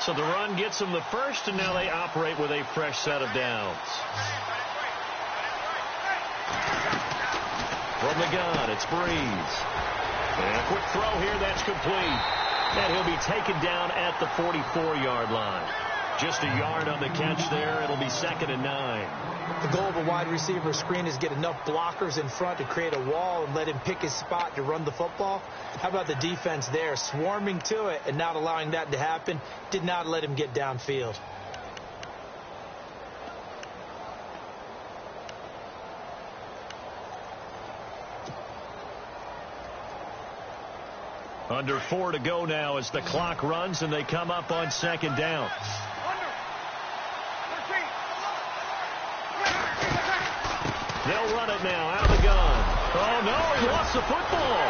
So the run gets them the first, and now they operate with a fresh set of downs. From the gun, it's Breeze. And a quick throw here, that's complete. And he'll be taken down at the 44-yard line. Just a yard on the catch there. It'll be 2nd and 9. The goal of a wide receiver screen is get enough blockers in front to create a wall and let him pick his spot to run the football. How about the defense there, swarming to it and not allowing that to happen? Did not let him get downfield. Under 4 to go now as the clock runs and they come up on 2nd down. They'll run it now out of the gun. Oh, no, he lost the football.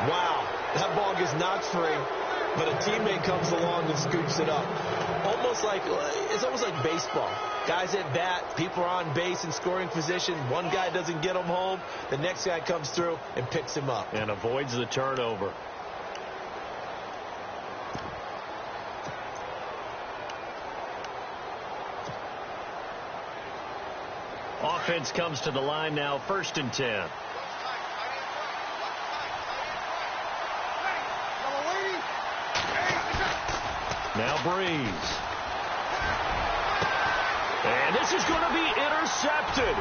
Wow, that ball gets knocked free, but a teammate comes along and scoops it up. It's almost like baseball. Guys at bat, people are on base in scoring position. One guy doesn't get him home. The next guy comes through and picks him up. And avoids the turnover. Offense comes to the line now, 1st and 10. Now Breeze. And this is going to be intercepted.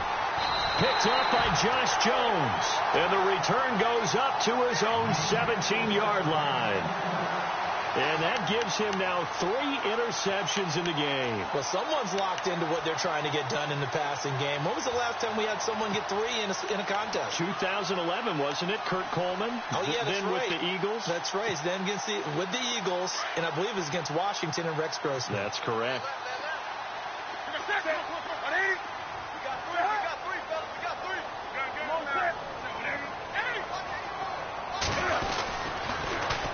Picked up by Josh Jones. And the return goes up to his own 17-yard line. And that gives him now 3 interceptions in the game. Well, someone's locked into what they're trying to get done in the passing game. When was the last time we had someone get 3 in a contest? 2011, wasn't it? Kurt Coleman. Oh, yeah, that's then right. with the Eagles. That's right. Then with the Eagles, and I believe it was against Washington and Rex Grossman. That's correct.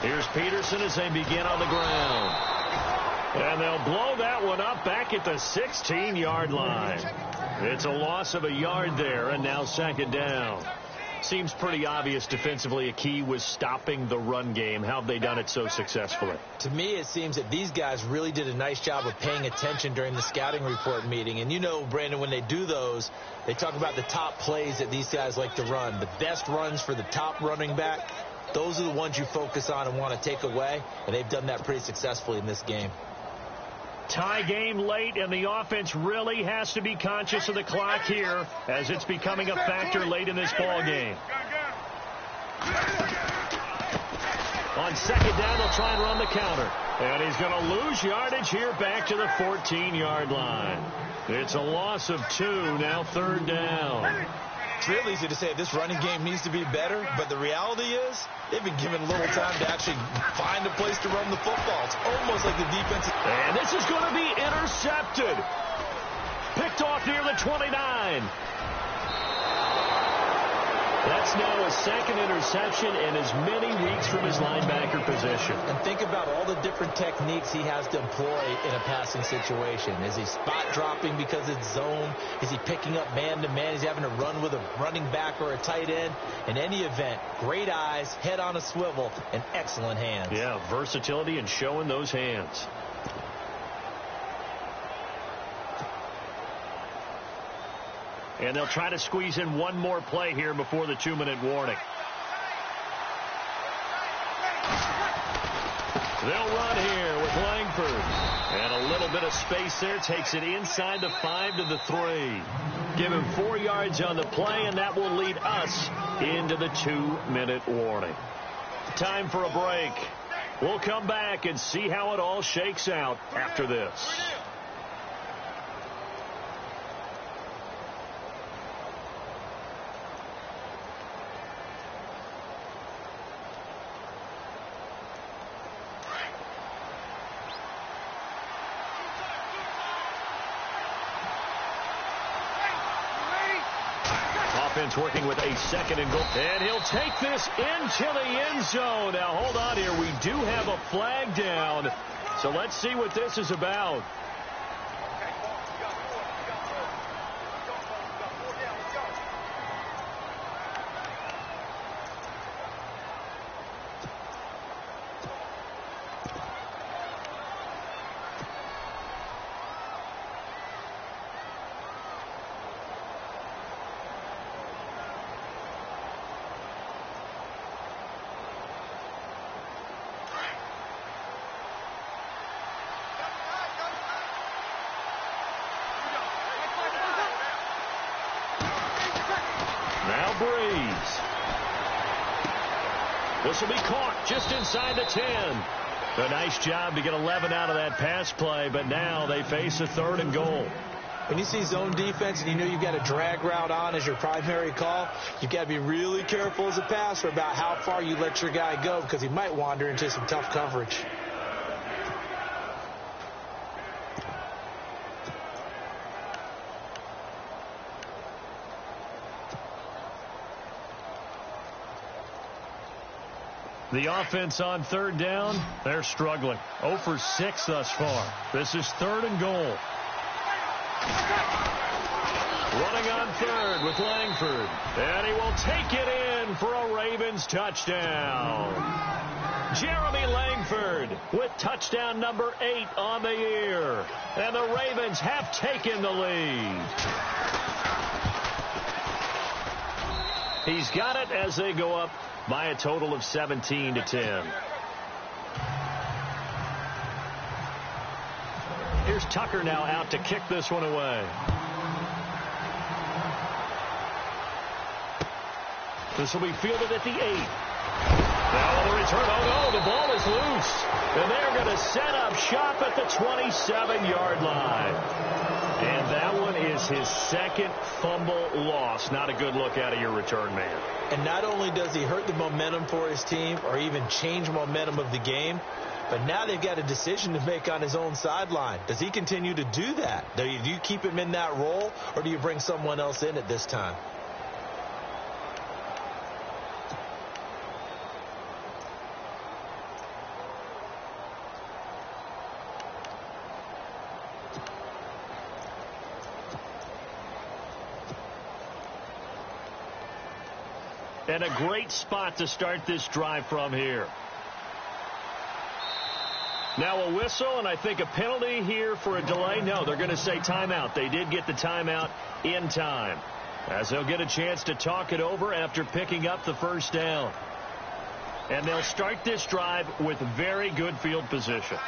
Here's Peterson as they begin on the ground. And they'll blow that one up back at the 16-yard line. It's a loss of a yard there, and now 2nd down. Seems pretty obvious defensively a key was stopping the run game. How have they done it so successfully? To me, it seems that these guys really did a nice job of paying attention during the scouting report meeting. And you know, Brandon, when they do those, they talk about the top plays that these guys like to run. The best runs for the top running back. Those are the ones you focus on and want to take away, and they've done that pretty successfully in this game. Tie game late, and the offense really has to be conscious of the clock here as it's becoming a factor late in this ball game. On 2nd down, they'll try and run the counter. And he's going to lose yardage here back to the 14-yard line. It's a loss of 2, now 3rd down. It's real easy to say this running game needs to be better, but the reality is they've been given little time to actually find a place to run the football. It's almost like the defense. And this is going to be intercepted. Picked off near the 29. That's now a 2nd interception in as many weeks from his linebacker position. And think about all the different techniques he has to employ in a passing situation. Is he spot dropping because it's zone? Is he picking up man-to-man? Is he having to run with a running back or a tight end? In any event, great eyes, head on a swivel, and excellent hands. Yeah, versatility and showing those hands. And they'll try to squeeze in one more play here before the 2-minute warning. They'll run here with Langford. And a little bit of space there. Takes it inside the 5 to the 3. Give him 4 yards on the play, and that will lead us into the 2-minute warning. Time for a break. We'll come back and see how it all shakes out after this. defense working with a second and goal. And he'll take this into the end zone. Now, hold on here. We do have a flag down. So let's see what this is about. Now Breeze. This will be caught just inside the 10. A nice job to get 11 out of that pass play, but now they face a 3rd and goal. When you see zone defense and you know you've got a drag route on as your primary call, you've got to be really careful as a passer about how far you let your guy go because he might wander into some tough coverage. The offense on 3rd down, they're struggling. 0 for 6 thus far. This is 3rd and goal. Running on 3rd with Langford. And he will take it in for a Ravens touchdown. Jeremy Langford with touchdown number 8 on the year. And the Ravens have taken the lead. He's got it as they go up by a total of 17-10. Here's Tucker now out to kick this one away. This will be fielded at the 8. Now on the return, oh no, the ball is loose. And they're going to set up shop at the 27-yard line. And that one is his 2nd fumble loss. Not a good look out of your return man. And not only does he hurt the momentum for his team or even change momentum of the game, but now they've got a decision to make on his own sideline. Does he continue to do that? Do you keep him in that role, or do you bring someone else in at this time? And a great spot to start this drive from here. Now a whistle, and I think a penalty here for a delay. No, they're going to say timeout. They did get the timeout in time, as they'll get a chance to talk it over after picking up the 1st down. And they'll start this drive with very good field position.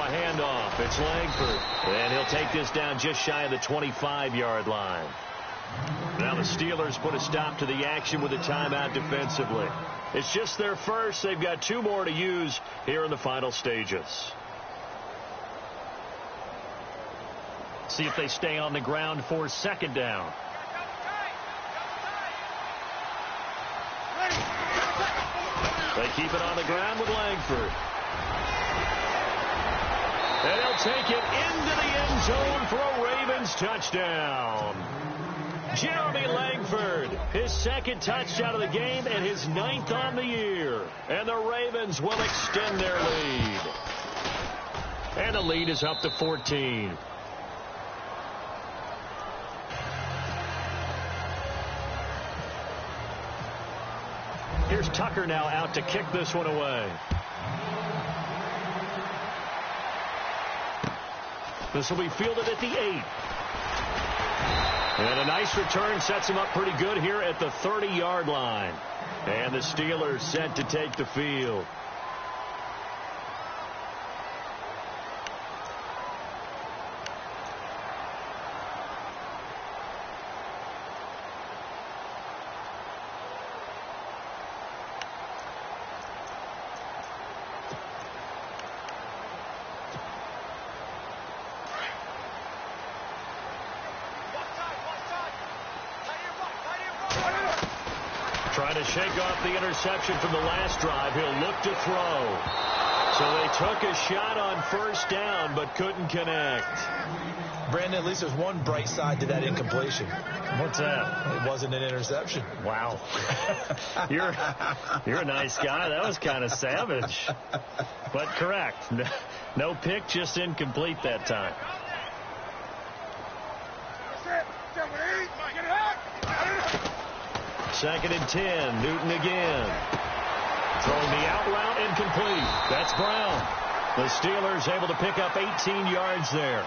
Handoff. It's Langford. And he'll take this down just shy of the 25-yard line. Now the Steelers put a stop to the action with a timeout defensively. It's just their first. They've got 2 more to use here in the final stages. See if they stay on the ground for 2nd down. They keep it on the ground with Langford. And he'll take it into the end zone for a Ravens touchdown. Jeremy Langford, his 2nd touchdown of the game and his 9th on the year. And the Ravens will extend their lead. And the lead is up to 14. Here's Tucker now out to kick this one away. This will be fielded at the 8. And a nice return sets him up pretty good here at the 30-yard line. And the Steelers set to take the field. Trying to shake off the interception from the last drive. He'll look to throw. So they took a shot on first down, but couldn't connect. Brandon, at least there's one bright side to that incompletion. What's that? It wasn't an interception. Wow. You're a nice guy. That was kind of savage. But correct. No pick, just incomplete that time. Second and 10. Newton again. Throwing the out route, incomplete. That's Brown. The Steelers able to pick up 18 yards there.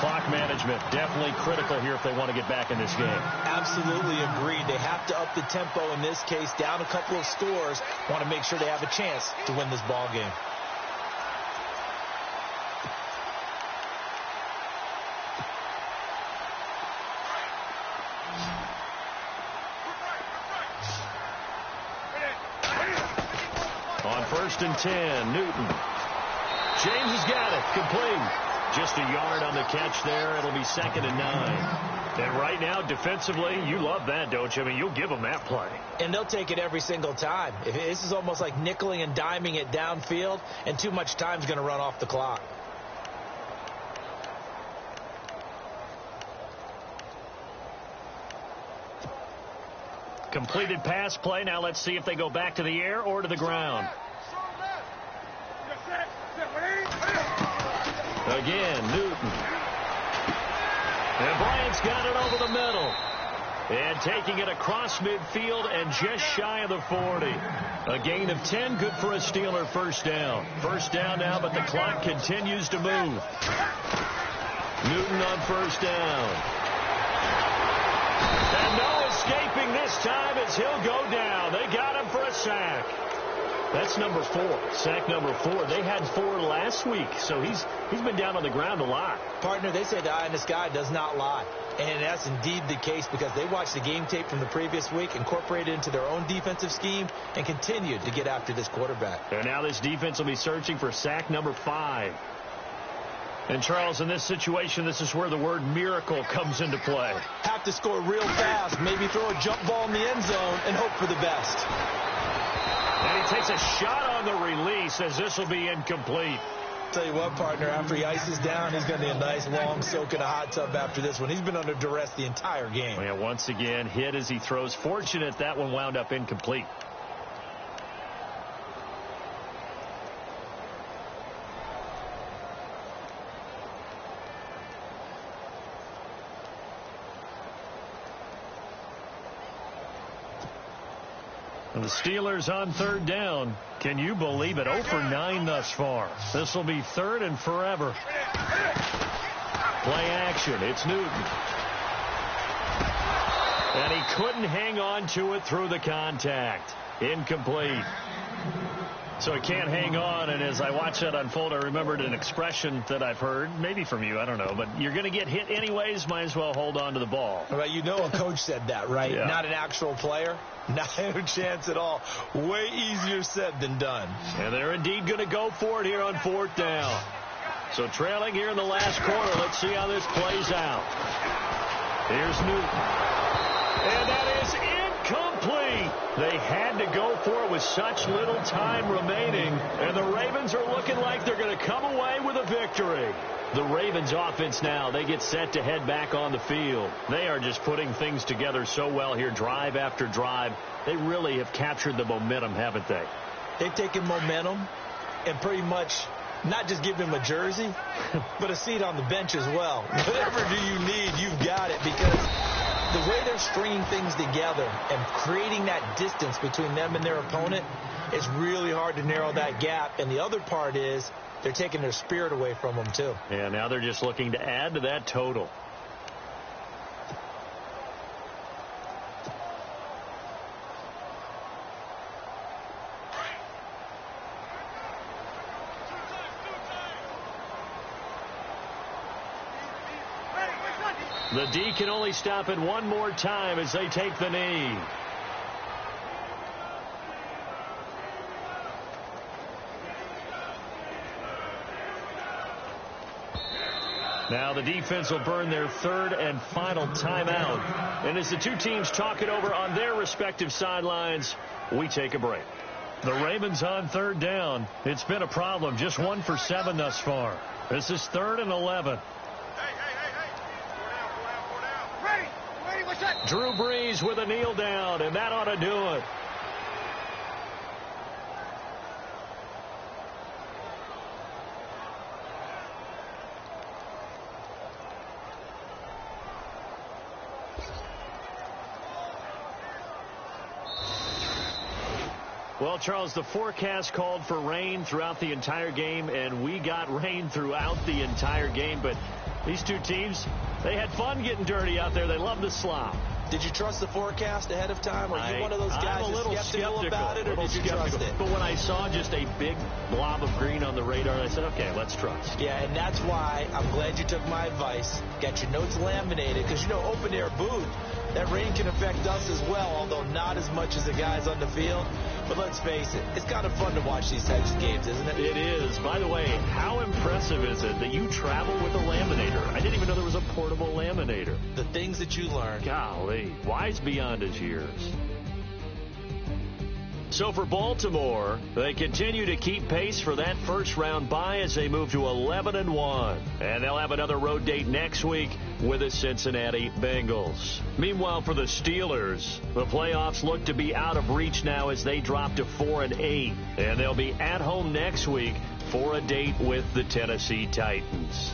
Clock management definitely critical here if they want to get back in this game. Absolutely agreed. They have to up the tempo in this case, down a couple of scores. Want to make sure they have a chance to win this ball game. On first and 10, Newton. James has got it. Complete. Just a yard on the catch there. It'll be second and 9. And right now, defensively, you love that, don't you? I mean, you'll give them that play. And they'll take it every single time. This is almost like nickeling and diming it downfield, and too much time's going to run off the clock. Completed pass play. Now let's see if they go back to the air or to the ground. Again, Newton. And Bryant's got it over the middle. And taking it across midfield and just shy of the 40. A gain of 10, good for a Steeler first down. First down now, but the clock continues to move. Newton on first down. And no escaping this time as he'll go down. They got him for a sack. That's number 4. Sack number 4. They had 4 last week, so he's been down on the ground a lot. Partner, they say the eye in the sky does not lie. And that's indeed the case because they watched the game tape from the previous week, incorporated it into their own defensive scheme, and continued to get after this quarterback. And now this defense will be searching for sack number 5. And, Charles, in this situation, this is where the word miracle comes into play. Have to score real fast, maybe throw a jump ball in the end zone, and hope for the best. And he takes a shot on the release as this will be incomplete. Tell you what, partner, after he ices down, he's going to need a nice long soak in a hot tub after this one. He's been under duress the entire game. Yeah, once again, hit as he throws. Fortunate that one wound up incomplete. And the Steelers on third down. Can you believe it? 0 for 9 thus far. This will be third and forever. Play action. It's Newton. And he couldn't hang on to it through the contact. Incomplete. So he can't hang on, and as I watched that unfold, I remembered an expression that I've heard, maybe from you, I don't know, but you're going to get hit anyways, might as well hold on to the ball. Well, you know a coach said that, right? Yeah. Not an actual player. Not a chance at all. Way easier said than done. And they're indeed going to go for it here on fourth down. So trailing here in the last quarter, let's see how this plays out. Here's Newton. And that is incomplete. They had to go for it with such little time remaining. And the Ravens are looking like they're going to come away with a victory. The Ravens offense now, they get set to head back on the field. They are just putting things together so well here, drive after drive. They really have captured the momentum, haven't they? They've taken momentum and pretty much not just give him a jersey, but a seat on the bench as well. Whatever do you need, you've got it, because the way they're stringing things together and creating that distance between them and their opponent, it's really hard to narrow that gap. And the other part is they're taking their spirit away from them, too. Yeah, now they're just looking to add to that total. The D can only stop it one more time as they take the knee. Now the defense will burn their third and final timeout. And as the two teams talk it over on their respective sidelines, we take a break. The Ravens on third down. It's been a problem. Just 1 for 7 thus far. This is 3rd and 11. Drew Brees with a kneel down, and that ought to do it. Well, Charles, the forecast called for rain throughout the entire game, and we got rain throughout the entire game. But these two teams, they had fun getting dirty out there. They love the slop. Did you trust the forecast ahead of time? Are you one of those guys I'm a little skeptical about it, or did you trust it? But when I saw just a big blob of green on the radar, I said, okay, let's trust. Yeah, and that's why I'm glad you took my advice. Got your notes laminated, because, you know, open-air booth, that rain can affect us as well, although not as much as the guys on the field. But let's face it, it's kind of fun to watch these types of games, isn't it? It is. By the way, how impressive is it that you travel with a laminator? I didn't even know there was a portable laminator. The things that you learn. Golly, wise beyond his years. So for Baltimore, they continue to keep pace for that first-round bye as they move to 11-1. And they'll have another road date next week with the Cincinnati Bengals. Meanwhile, for the Steelers, the playoffs look to be out of reach now as they drop to 4-8. And they'll be at home next week for a date with the Tennessee Titans.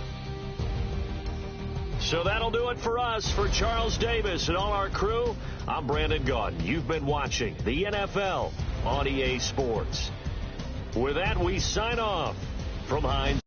So that'll do it for us. For Charles Davis and all our crew, I'm Brandon Gaudin. You've been watching the NFL on EA Sports. With that, we sign off from Heinz